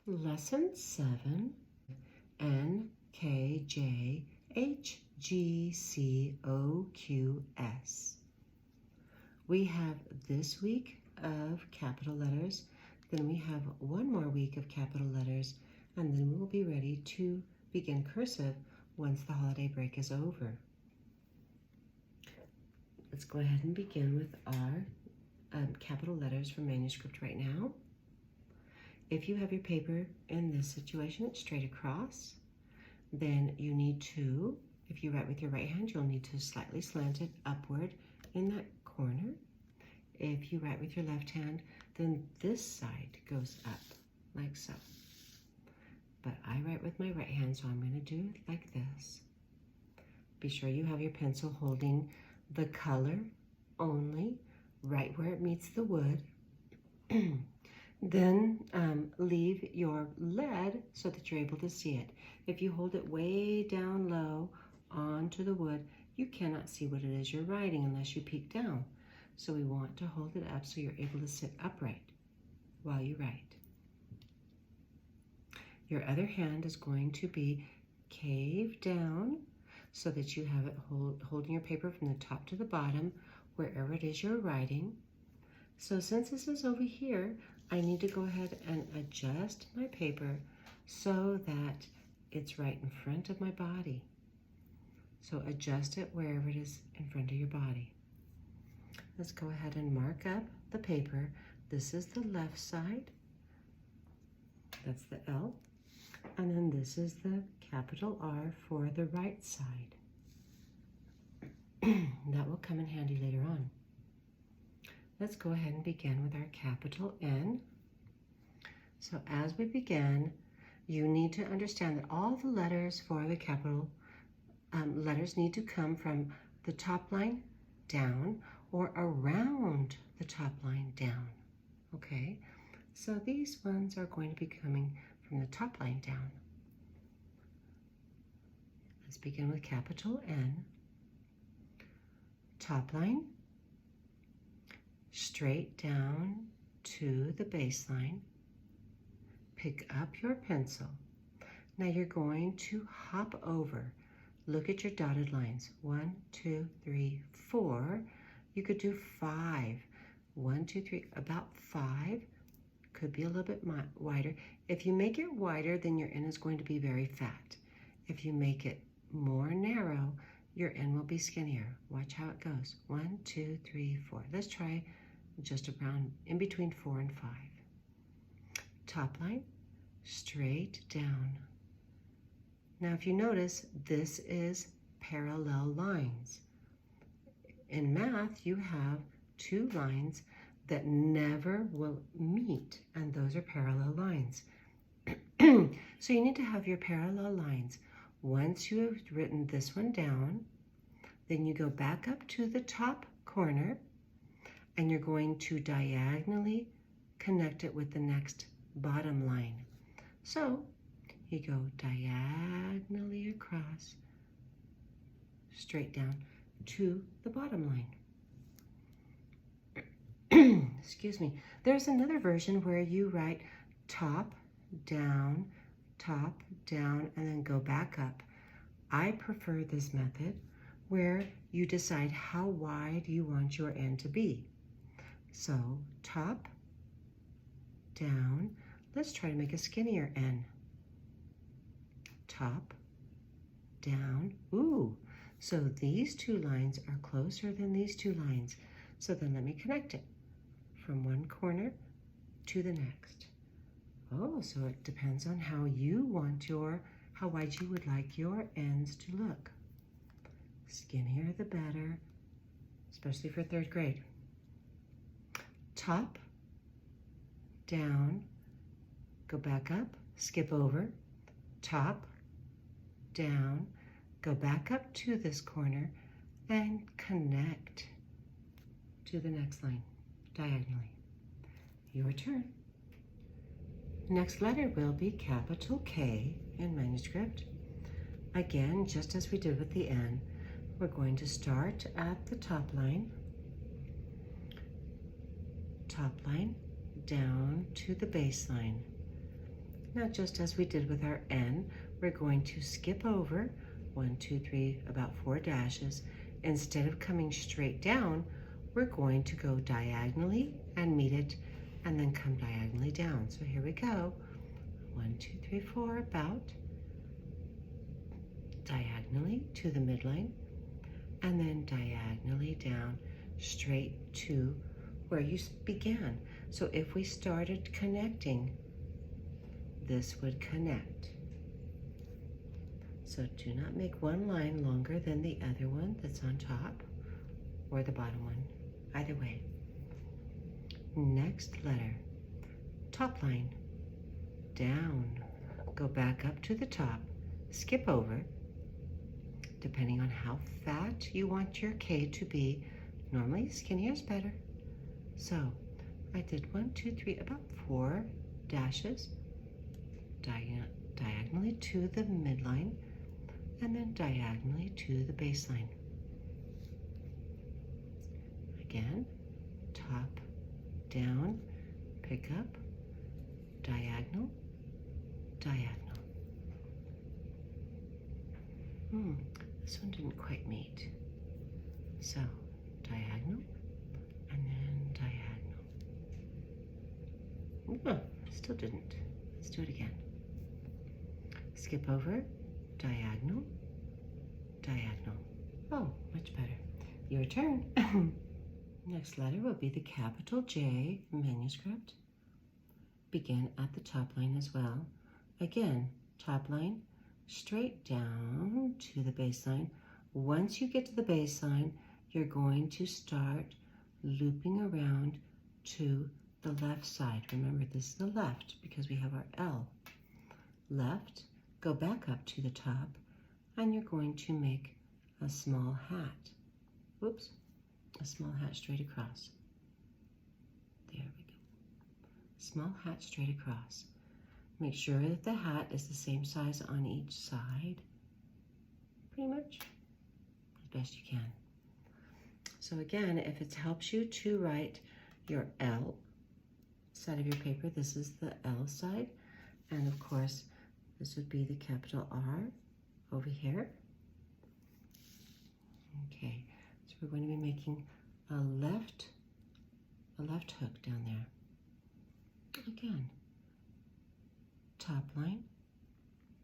Lesson 7, N, K, J, H, G, C, O, Q, S. We have this week of capital letters, then we have one more week of capital letters, and then we'll be ready to begin cursive once the holiday break is over. Let's go ahead and begin with our capital letters from Manuscript right now. If you have your paper in this situation, it's straight across, then you need to, if you write with your right hand, you'll need to slightly slant it upward in that corner. If you write with your left hand, then this side goes up, like so. But I write with my right hand, so I'm going to do it like this. Be sure you have your pencil holding the color only, right where it meets the wood. Then leave your lead so that you're able to see it. If you hold it way down low onto the wood, you cannot see what it is you're writing unless you peek down. So we want to hold it up so you're able to sit upright while you write. Your other hand is going to be caved down so that you have it holding your paper from the top to the bottom, wherever it is you're writing. So since this is over here, I need to go ahead and adjust my paper so that it's right in front of my body. So adjust it wherever it is in front of your body. Let's go ahead and mark up the paper. This is the left side. That's the L. And then this is the capital R for the right side. That will come in handy later on. Let's go ahead and begin with our capital N. So as we begin, you need to understand that all the letters for the capital letters need to come from the top line down or around the top line down, okay? So these ones are going to be coming from the top line down. Let's begin with capital N. Top line, straight down to the baseline. Pick up your pencil. Now you're going to hop over. Look at your dotted lines. 1, 2, 3, 4. You could do 5. 1, 2, 3, about 5. Could be a little bit wider. If you make it wider, then your N is going to be very fat. If you make it more narrow, your N will be skinnier. Watch how it goes. 1, 2, 3, 4. Let's try just around in between 4 and 5. Top line, straight down. Now if you notice, this is parallel lines. In math, you have two lines that never will meet, and those are parallel lines. So you need to have your parallel lines. Once you have written this one down, then you go back up to the top corner and you're going to diagonally connect it with the next bottom line. So you go diagonally across, straight down to the bottom line. Excuse me. There's another version where you write top, down, and then go back up. I prefer this method where you decide how wide you want your N to be. So top, down. Let's try to make a skinnier N. Top, down. Ooh, so these two lines are closer than these two lines. So then let me connect it from one corner to the next. Oh, so it depends on how you want how wide you would like your ends to look. Skinnier the better, especially for 3rd grade. Top, down, go back up, skip over, top, down, go back up to this corner, and connect to the next line, diagonally. Your turn. Next letter will be capital K in Manuscript. Again, just as we did with the N, we're going to start at the top line, down to the baseline. Now, just as we did with our N, we're going to skip over 1, 2, 3, about 4 dashes. Instead of coming straight down, we're going to go diagonally and meet it, and then come diagonally down. So here we go. 1, 2, 3, 4, about diagonally to the midline, and then diagonally down straight to where you began. So if we started connecting, this would connect. So do not make one line longer than the other one that's on top, or the bottom one, either way. Next letter, top line, down, go back up to the top, skip over, depending on how fat you want your K to be. Normally skinnier is better. So I did 1, 2, 3, about 4 dashes, diagonally to the midline, and then diagonally to the baseline. Again, top, down, pick up, diagonal, diagonal. This one didn't quite meet. So diagonal, and then diagonal. Oh, still didn't. Let's do it again. Skip over, diagonal, diagonal. Oh, much better. Your turn. Next letter will be the capital J, manuscript. Begin at the top line as well. Again, top line, straight down to the baseline. Once you get to the baseline, you're going to start looping around to the left side. Remember, this is the left because we have our L. Left, go back up to the top, and you're going to make a small hat. Whoops, a small hat straight across. There we go. Small hat straight across. Make sure that the hat is the same size on each side, pretty much, as best you can. So again, if it helps you to write your L side of your paper, this is the L side, and of course, this would be the capital R over here. Okay, so we're going to be making a left hook down there. Again, top line,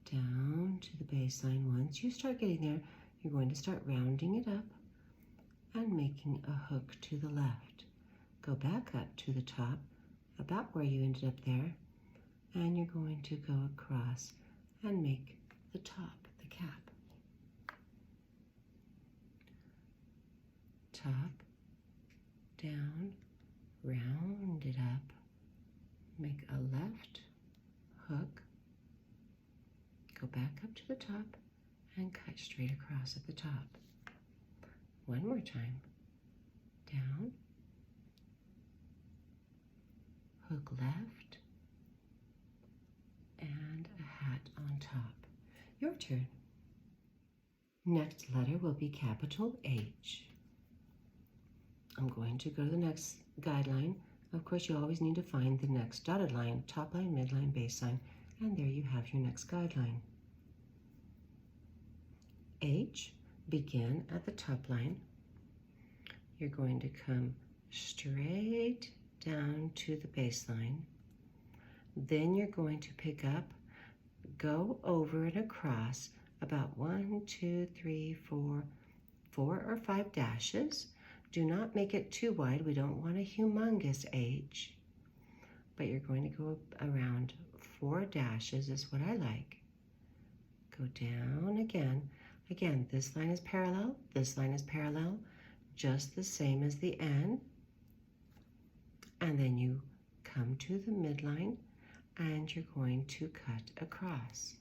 down to the baseline. Once you start getting there, you're going to start rounding it up and making a hook to the left. Go back up to the top, about where you ended up there, and you're going to go across and make the top, the cap. Top, down, round it up, make a left hook, go back up to the top, and cut straight across at the top. One more time. Down, hook left, and a hat on top. Your turn. Next letter will be capital H. I'm going to go to the next guideline. Of course, you always need to find the next dotted line, top line, midline, baseline, and there you have your next guideline. H, begin at the top line. You're going to come straight down to the baseline. Then you're going to pick up, go over and across about 1, 2, 3, 4 or 5 dashes. Do not make it too wide. We don't want a humongous H, but you're going to go around 4 dashes is what I like. Go down again. Again, this line is parallel, this line is parallel, just the same as the N. And then you come to the midline and you're going to cut across.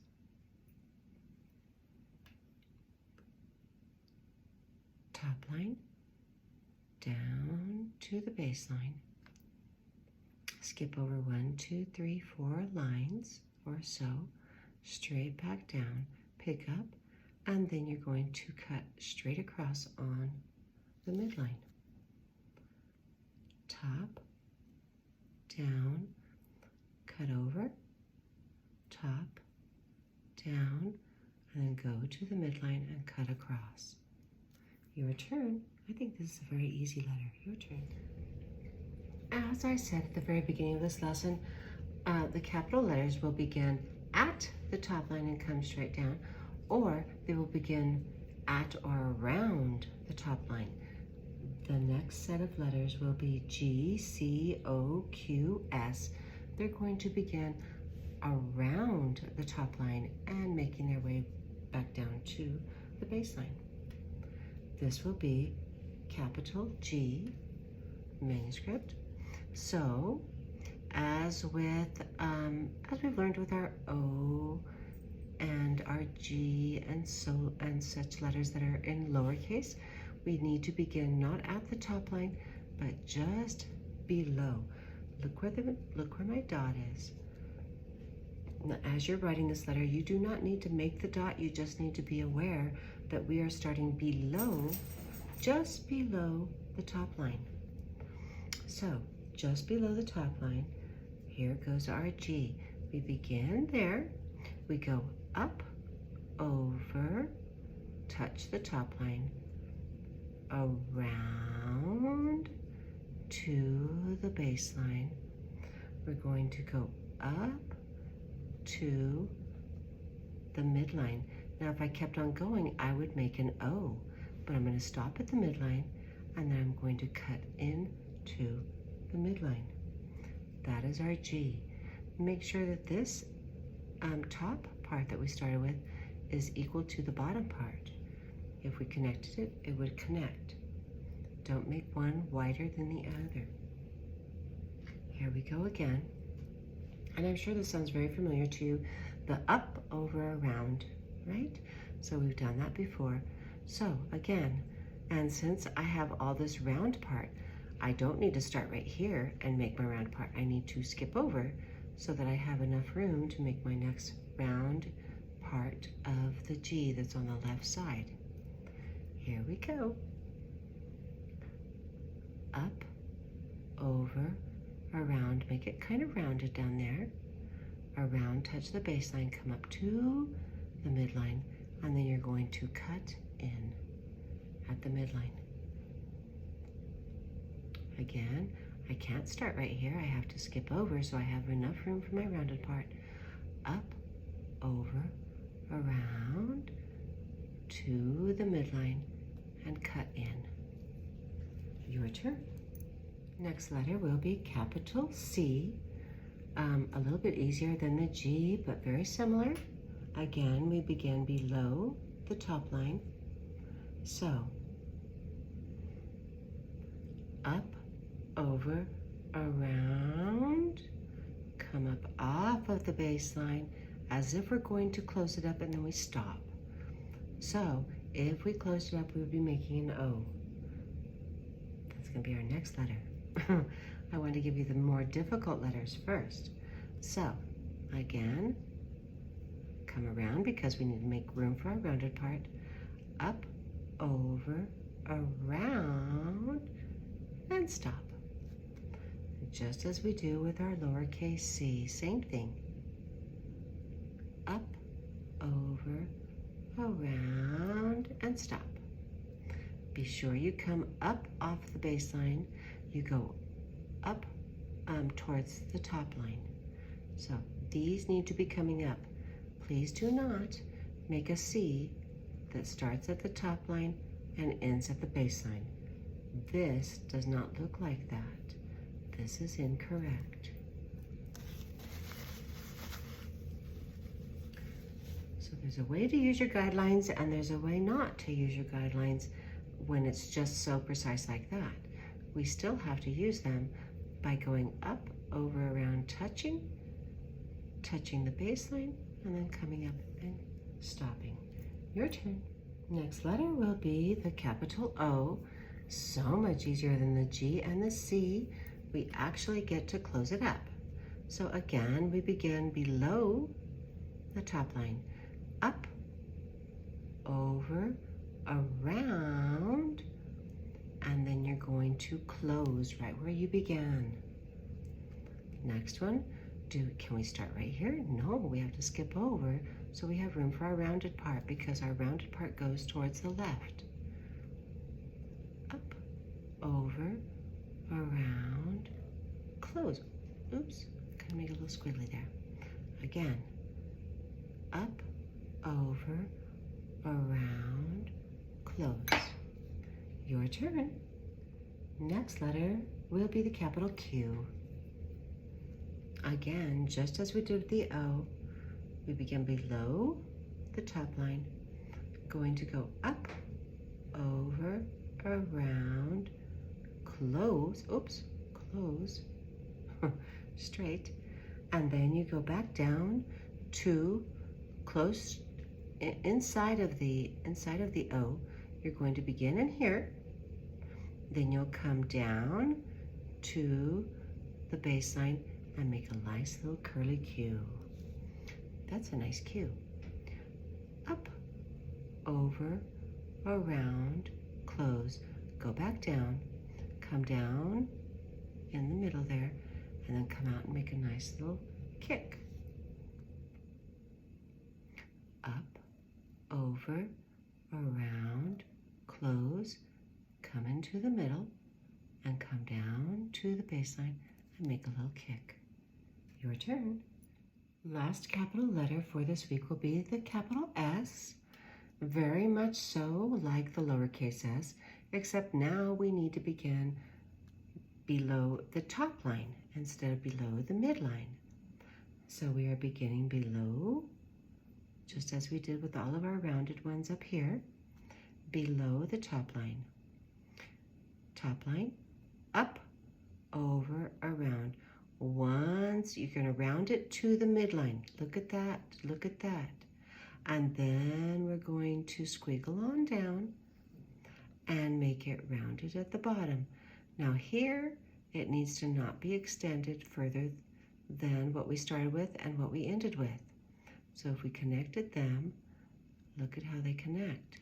Top line, down to the baseline. Skip over 1, 2, 3, 4 lines or so, straight back down, pick up, and then you're going to cut straight across on the midline. Top, down, cut over, top, down, and then go to the midline and cut across. Your turn. I think this is a very easy letter. Your turn. As I said at the very beginning of this lesson, the capital letters will begin at the top line and come straight down, or they will begin at or around the top line. The next set of letters will be G, C, O, Q, S. They're going to begin around the top line and making their way back down to the baseline. This will be capital G, manuscript. So, as we've learned with our O and our G and such letters that are in lowercase, we need to begin not at the top line, but just below. Look where my dot is. Now, as you're writing this letter, you do not need to make the dot. You just need to be aware that we are starting below, just below the top line. So, just below the top line, here goes our G. We begin there. We go up, over, touch the top line, around to the baseline. We're going to go up to the midline. Now, if I kept on going, I would make an O, but I'm going to stop at the midline, and then I'm going to cut into the midline. That is our G. Make sure that this top part that we started with is equal to the bottom part. If we connected it, it would connect. Don't make one wider than the other. Here we go again. And I'm sure this sounds very familiar to you. The up, over, around, right? So we've done that before. So again, and since I have all this round part, I don't need to start right here and make my round part. I need to skip over so that I have enough room to make my next round part of the G that's on the left side. Here we go. Up, over, around, make it kind of rounded down there. Around, touch the baseline, come up to the midline, and then you're going to cut in at the midline. Again, I can't start right here. I have to skip over so I have enough room for my rounded part. Up, over, around, to the midline, and cut in. Your turn. Next letter will be capital C. A little bit easier than the G, but very similar. Again, we begin below the top line. So, up, over, around, come up off of the baseline as if we're going to close it up, and then we stop. So, if we closed it up, we would be making an O. That's going to be our next letter. I want to give you the more difficult letters first. So, again, come around because we need to make room for our rounded part. Up, over, around, and stop. Just as we do with our lowercase c, same thing. Up, over, around, and stop. Be sure you come up off the baseline. You go up towards the top line. So these need to be coming up. Please do not make a C that starts at the top line and ends at the baseline. This does not look like that. This is incorrect. So there's a way to use your guidelines and there's a way not to use your guidelines when it's just so precise like that. We still have to use them by going up, over, around, touching the baseline, and then coming up and stopping. Your turn. Next letter will be the capital O. So much easier than the G and the C. We actually get to close it up. So again, we begin below the top line. Up, over, around, and then you're going to close right where you began. Next one, Can we start right here? No, we have to skip over so we have room for our rounded part because our rounded part goes towards the left. Up, over, around, close. Oops, kind of make it a little squiggly there. Again, up, over, around, close. Your turn. Next letter will be the capital Q. Again, just as we did with the O, we begin below the top line, going to go up, over, around, close, oops, close, straight, and then you go back down to close inside of the O. You're going to begin in here, then you'll come down to the baseline and make a nice little curly Q. That's a nice Q. Up, over, around, close, go back down, come down in the middle there, and then come out and make a nice little kick. Up, over, around, close, come into the middle, and come down to the baseline and make a little kick. Your turn. Last capital letter for this week will be the capital S, very much so like the lowercase s, except now we need to begin below the top line instead of below the midline. So we are beginning below, just as we did with all of our rounded ones up here, below the top line. Top line, up, over, around. Once you're going to round it to the midline. Look at that, look at that. And then we're going to squiggle on down and make it rounded at the bottom. Now here, it needs to not be extended further than what we started with and what we ended with. So if we connected them, look at how they connect.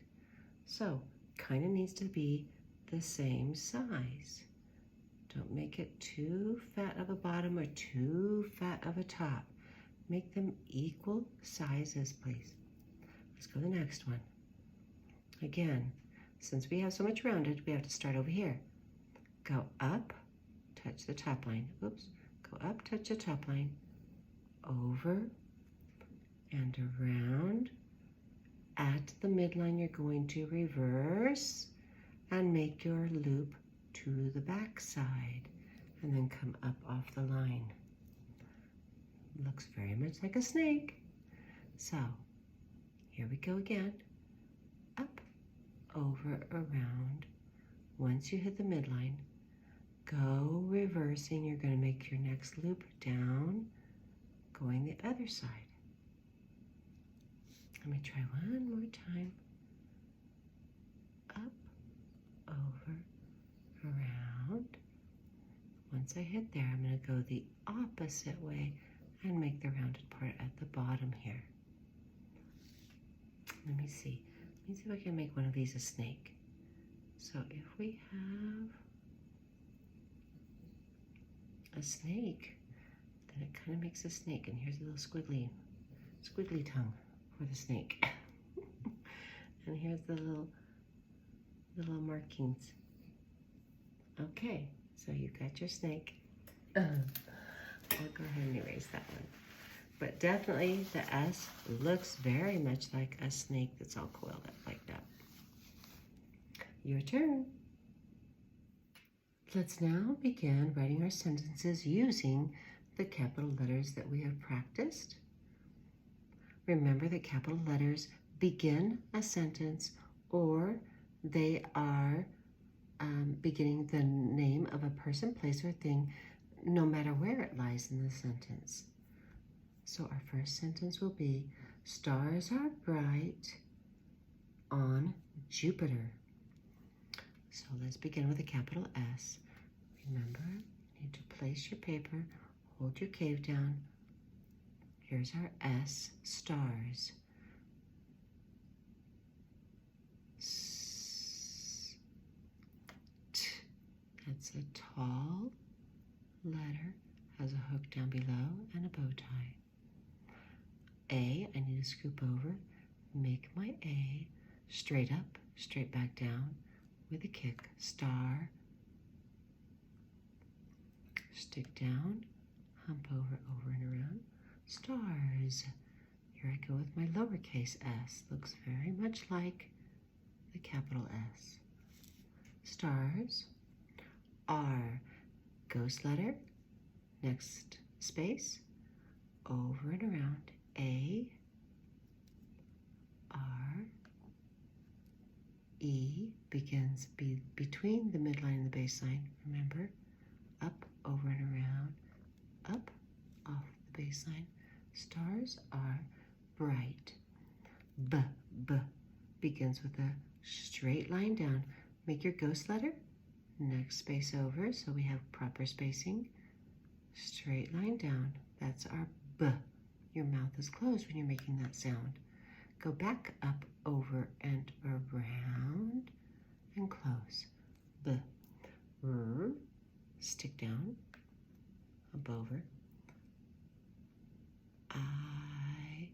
So kind of needs to be the same size. Don't make it too fat of a bottom or too fat of a top. Make them equal sizes, please. Let's go to the next one. Again, since we have so much rounded, we have to start over here. Go up, touch the top line. Oops. Go up, touch the top line. Over and around. At the midline, you're going to reverse and make your loop to the back side and then come up off the line. Looks very much like a snake. So here we go again. Up, over, around. Once you hit the midline, go reversing. You're going to make your next loop down, going the other side. Let me try one more time. Up, over, around. Once I hit there, I'm going to go the opposite way and make the rounded part at the bottom here. Let me see. Let me see if I can make one of these a snake. So if we have a snake, then it kind of makes a snake. And here's a little squiggly tongue for the snake. And here's the little markings. Okay, so you've got your snake. I'll go ahead and erase that one. But definitely the S looks very much like a snake that's all coiled up like that. Your turn. Let's now begin writing our sentences using the capital letters that we have practiced. Remember that capital letters begin a sentence, or they are beginning the name of a person, place, or thing, no matter where it lies in the sentence. So our first sentence will be, stars are bright on Jupiter. So let's begin with a capital S. Remember, you need to place your paper, hold your cave down. Here's our S, stars. That's a tall letter, has a hook down below and a bow tie. A, I need to scoop over, make my A, straight up, straight back down with a kick, star, stick down, hump over, over and around, stars. Here I go with my lowercase s, looks very much like the capital S. Stars, R, ghost letter, next space, over and around, A, R, E begins between the midline and the baseline, remember, up, over and around, up, off the baseline. Stars are bright. B begins with a straight line down. Make your ghost letter, next space over, so we have proper spacing. Straight line down, that's our B. Your mouth is closed when you're making that sound. Go back up, over and around, and close. B. R, stick down, up over. I,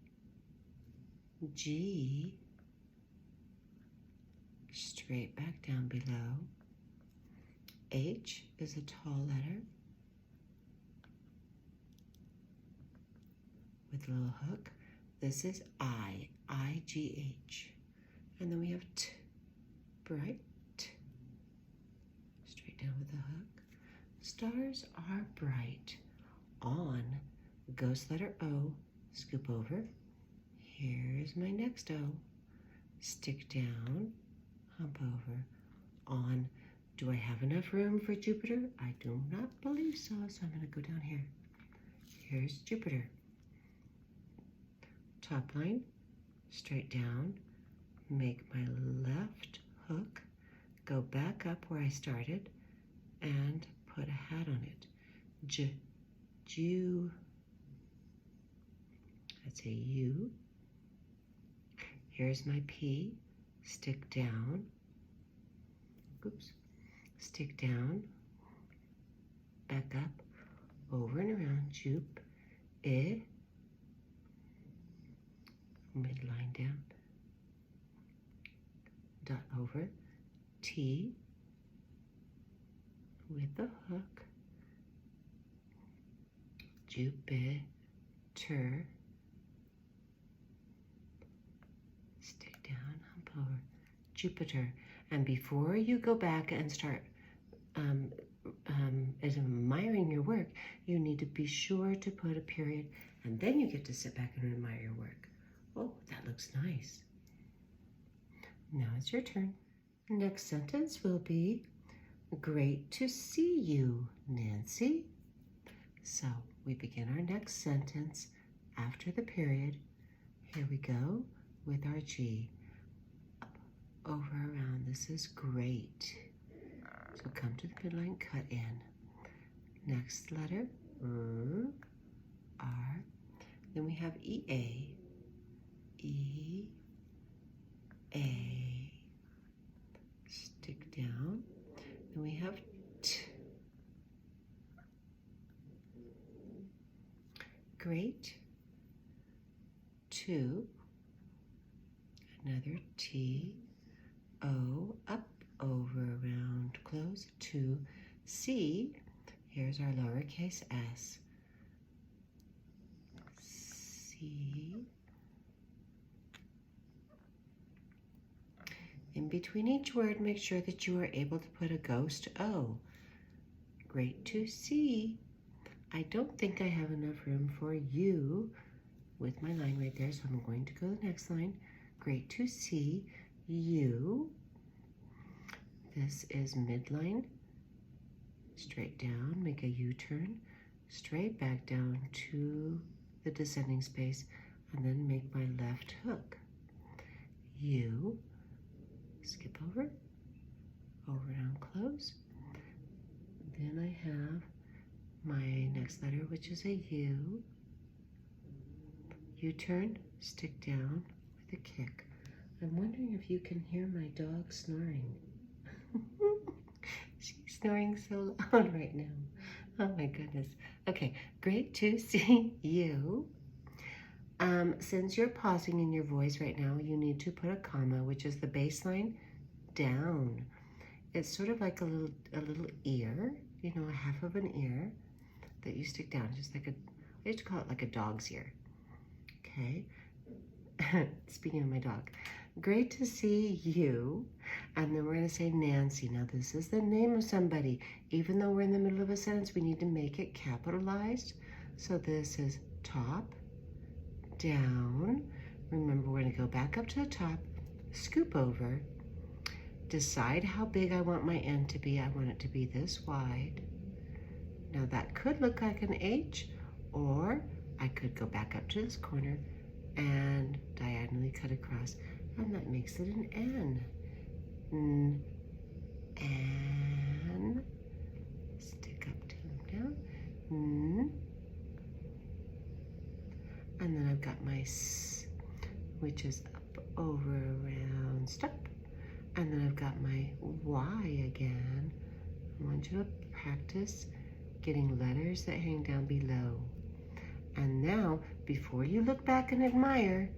G, straight back down below. H is a tall letter with a little hook. This is I, I-G-H. And then we have T, bright, straight down with a hook. Stars are bright. On, ghost letter O, scoop over. Here's my next O. Stick down, hump over. On, do I have enough room for Jupiter? I do not believe so, so I'm going to go down here. Here's Jupiter. Top line, straight down, make my left hook, go back up where I started, and put a hat on it. Ju, that's a U. Here's my P, stick down, oops, stick down, back up, over and around, Jupe, I, midline down, dot over, T, with the hook, Jupiter, stick down, hump over, Jupiter. And before you go back and start admiring your work, you need to be sure to put a period, and then you get to sit back and admire your work. Oh, that looks nice. Now it's your turn. Next sentence will be, great to see you, Nancy. So we begin our next sentence after the period. Here we go with our G. Up, over, around. This is great. So come to the midline, cut in. Next letter, R. Then we have E-A. E-A. Stick down. Then we have T. Great. To. Another T. O. Up, over, around, close. To. C. Here's our lowercase s. C. In between each word, make sure that you are able to put a ghost O. Great to see. I don't think I have enough room for you with my line right there, so I'm going to go to the next line. Great to see you. This is midline. Straight down, make a U-turn, straight back down to the descending space, and then make my left hook. U, skip over, over and close. Then I have my next letter, which is a U. U-turn, stick down with a kick. I'm wondering if you can hear my dog snoring. She's snoring so loud right now. Oh my goodness. Okay, great to see you. Since you're pausing in your voice right now, you need to put a comma, which is the bass line, down. It's sort of like a little ear, you know, a half of an ear that you stick down, just like I used to call it like a dog's ear. Okay. Speaking of my dog, great to see you. And then we're going to say Nancy. Now, this is the name of somebody. Even though we're in the middle of a sentence, we need to make it capitalized. So this is top, down. Remember, we're going to go back up to the top, scoop over, decide how big I want my N to be. I want it to be this wide. Now, that could look like an H, or I could go back up to this corner and diagonally cut across, and that makes it an N. N. Stick up, two down. N. And then I've got my S, which is up, over, around, stop. And then I've got my Y again. I want you to practice getting letters that hang down below. And now, before you look back and admire,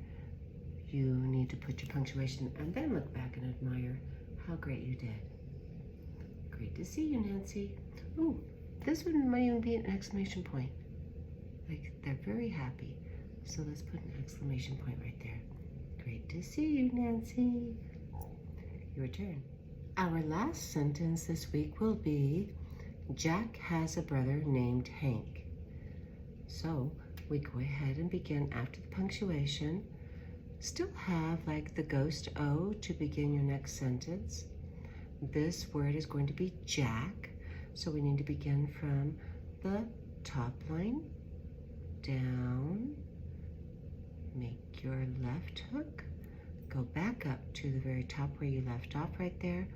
you need to put your punctuation and then look back and admire how great you did. Great to see you, Nancy. Ooh, this one might even be an exclamation point. Like, they're very happy. So let's put an exclamation point right there. Great to see you, Nancy. Your turn. Our last sentence this week will be, Jack has a brother named Hank. So we go ahead and begin after the punctuation. Still have like the ghost O to begin your next sentence. This word is going to be Jack. So we need to begin from the top line, down, make your left hook, go back up to the very top where you left off right there,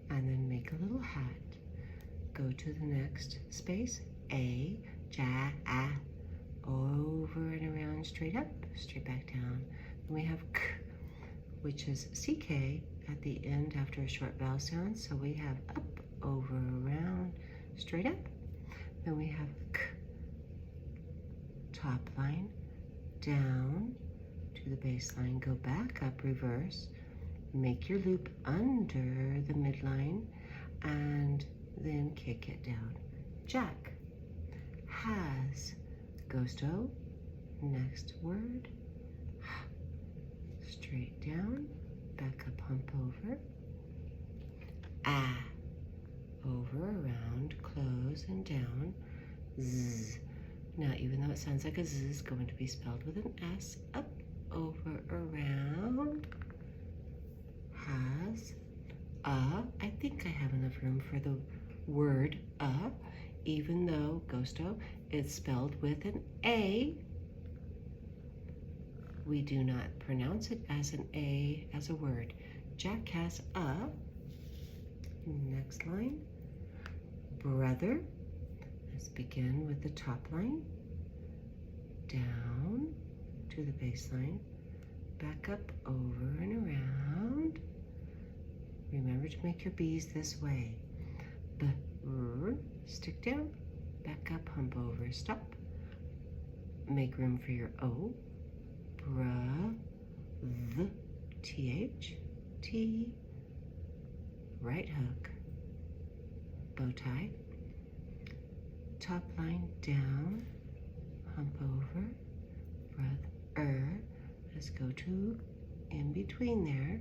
and then make a little hat. Go to the next space, A, Jack, over and around, straight up, straight back down. Then we have K, which is CK at the end after a short vowel sound. So we have up, over, around, straight up. Then we have K, top line, down to the bass line, go back up, reverse, make your loop under the midline, and then kick it down. Jack has, ghost O, next word, straight down, back up, hump over, over, around, close, and down, Z. Now, even though it sounds like a Z, it's going to be spelled with an S, up, over, around, has, I think I have enough room for the word even though ghosto is spelled with an A. We do not pronounce it as an A as a word. Jack has a. Next line, brother. Let's begin with the top line, down to the bass line, back up, over and around. Remember to make your B's this way. Stick down, back up, hump over, stop. Make room for your O. TH, T, right hook, bow tie, top line down, hump over, brother. Let's go to in between there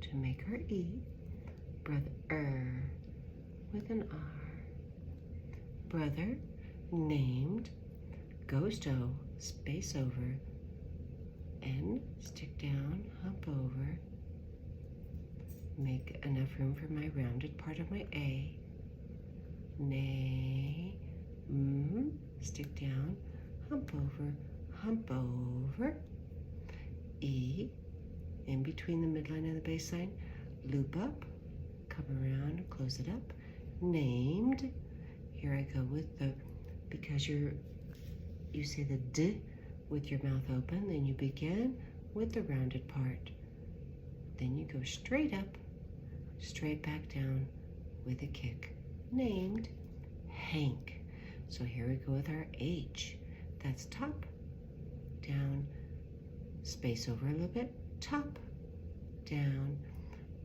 to make her E, brother with an R. Brother named, ghost O, space over, N, stick down, hump over, make enough room for my rounded part of my A, stick down, hump over, E, in between the midline and the bass line, loop up, come around, close it up, named. Here I go with the, because you say the D with your mouth open, then you begin with the rounded part. Then you go straight up, straight back down with a kick. Named Hank. So here we go with our H. That's top, down, space over a little bit, top, down.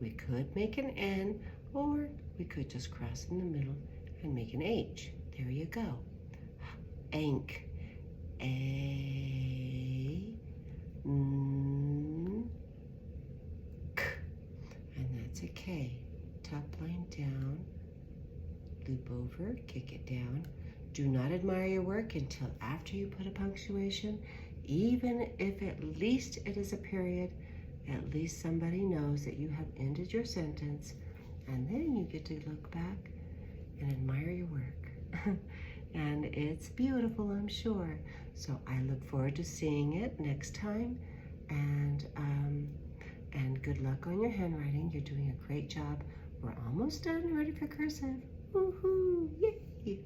We could make an N, or we could just cross in the middle and make an H. There you go. Ink. A, N, K. And that's a K. Top line down, loop over, kick it down. Do not admire your work until after you put a punctuation. Even if at least it is a period, at least somebody knows that you have ended your sentence, and then you get to look back and admire your work. And it's beautiful, I'm sure. So I look forward to seeing it next time, and good luck on your handwriting. You're doing a great job. We're almost done, ready for cursive. Woohoo! Yay!